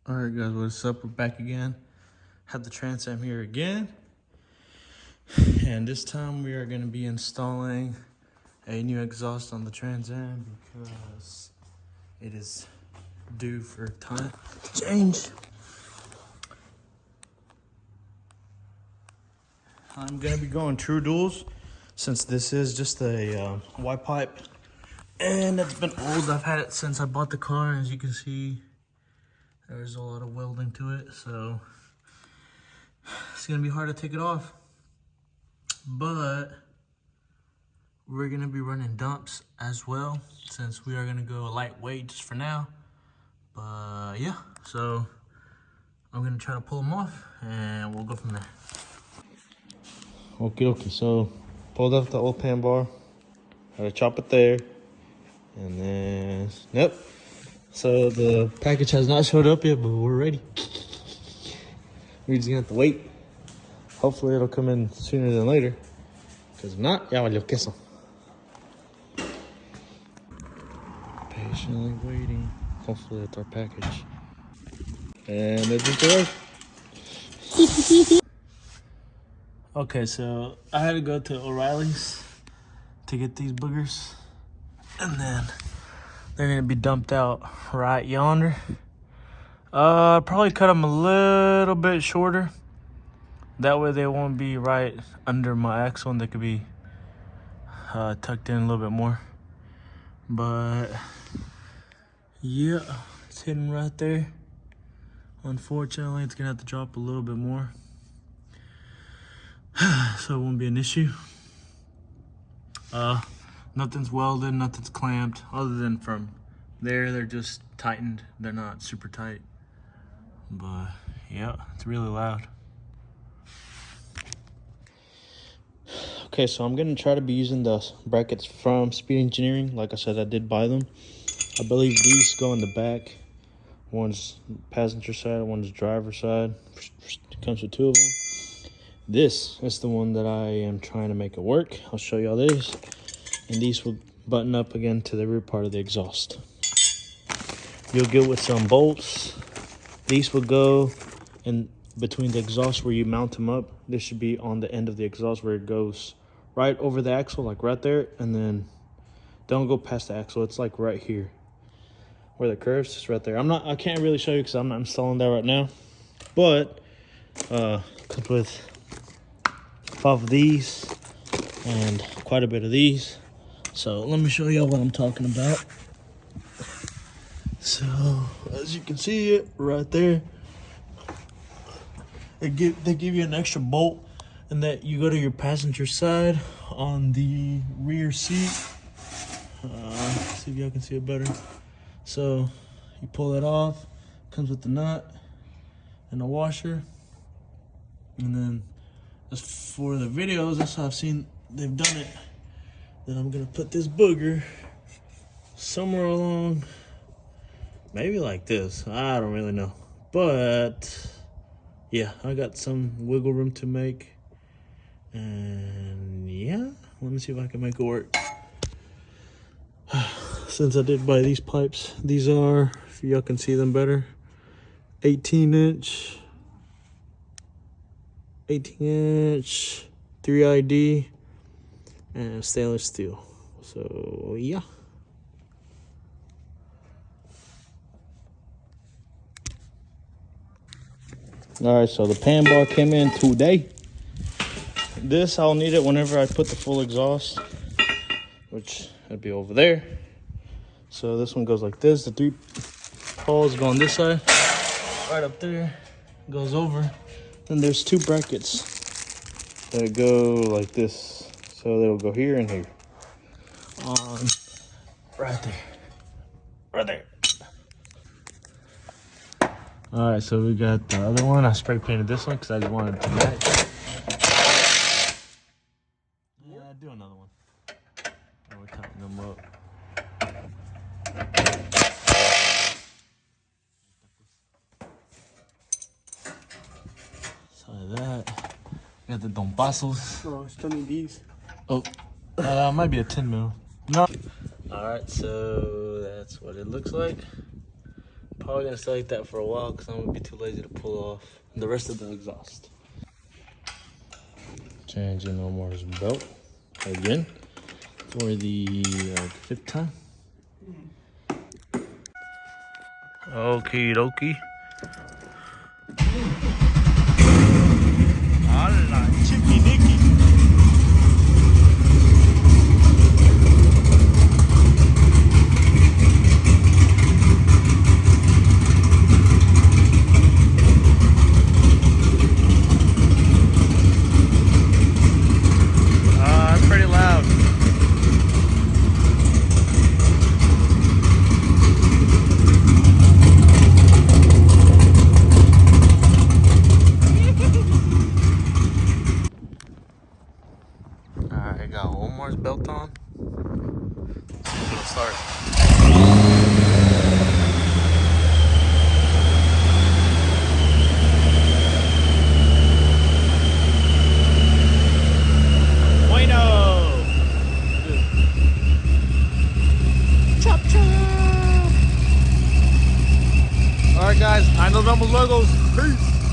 All right, guys, what's up? We're back again. Have the Trans Am here again. And this time we are going to be installing a new exhaust on the Trans Am because it is due for time to change. I'm going to be going true duals since this is just a Y pipe. And it's been old. I've had it since I bought the car. As you can see, there's a lot of welding to it, so it's gonna be hard to take it off. But we're gonna be running dumps as well, since we are gonna go lightweight just for now. But yeah, so I'm gonna try to pull them off and we'll go from there. Okay, so pulled off the old pan bar. Gotta chop it there. And then, yep. So the package has not showed up yet, but we're ready. We're just gonna have to wait. Hopefully it'll come in sooner than later. Because if not, ya valió queso. Patiently waiting. Hopefully it's our package. And it just arrived. Okay, so I had to go to O'Reilly's to get these boogers. And then they're gonna be dumped out right yonder. Probably cut them a little bit shorter. That way they won't be right under my axle and they could be tucked in a little bit more. But yeah, it's hidden right there. Unfortunately, it's gonna have to drop a little bit more. So it won't be an issue. Nothing's welded, nothing's clamped, other than from there, they're just tightened. They're not super tight. But yeah, it's really loud. Okay, so I'm gonna try to be using the brackets from Speed Engineering. Like I said, I did buy them. I believe these go in the back. One's passenger side, one's driver side. It comes with two of them. This is the one that I am trying to make it work. I'll show y'all this. And these will button up again to the rear part of the exhaust. You'll get with some bolts. These will go in between the exhaust where you mount them up. This should be on the end of the exhaust where it goes right over the axle, like right there. And then don't go past the axle. It's like right here where the curves is right there. I can't really show you because I'm not installing that right now. But comes with 5 of these and quite a bit of these. So let me show y'all what I'm talking about. So as you can see it right there, they give you an extra bolt, and that you go to your passenger side on the rear seat. See if y'all can see it better. So you pull it off, comes with the nut and a washer. And then as for the videos, that's how I've seen they've done it. Then I'm gonna put this booger somewhere along, maybe like this. I don't really know, but yeah, I got some wiggle room to make, and yeah, let me see if I can make it work. Since I did buy these pipes, these are, if y'all can see them better, 18-inch 3ID. And stainless steel. So yeah. All right, so the pan bar came in today. This I'll need it whenever I put the full exhaust, which would be over there. So this one goes like this. The 3 poles go on this side, right up there, goes over. Then there's 2 brackets that go like this. So they'll go here and here. On right there. Right there. Alright, so we got the other one. I spray painted this one because I just wanted to match. Yeah, do another one. And we'll tighten them up. So that. Got the Don Pasos. Oh, still need these. Oh, might be a 10 mil. No. All right, so that's what it looks like. Probably gonna stay like that for a while because I'm gonna be too lazy to pull off the rest of the exhaust. Changing Omar's belt again for the 5th time. Okie dokie. Hola, chicky nicky. That's pretty loud. Alright, got Omar's belt on. Let's see if it'll start. Bueno! Chop chop! Alright guys, I know vemos luego. Peace!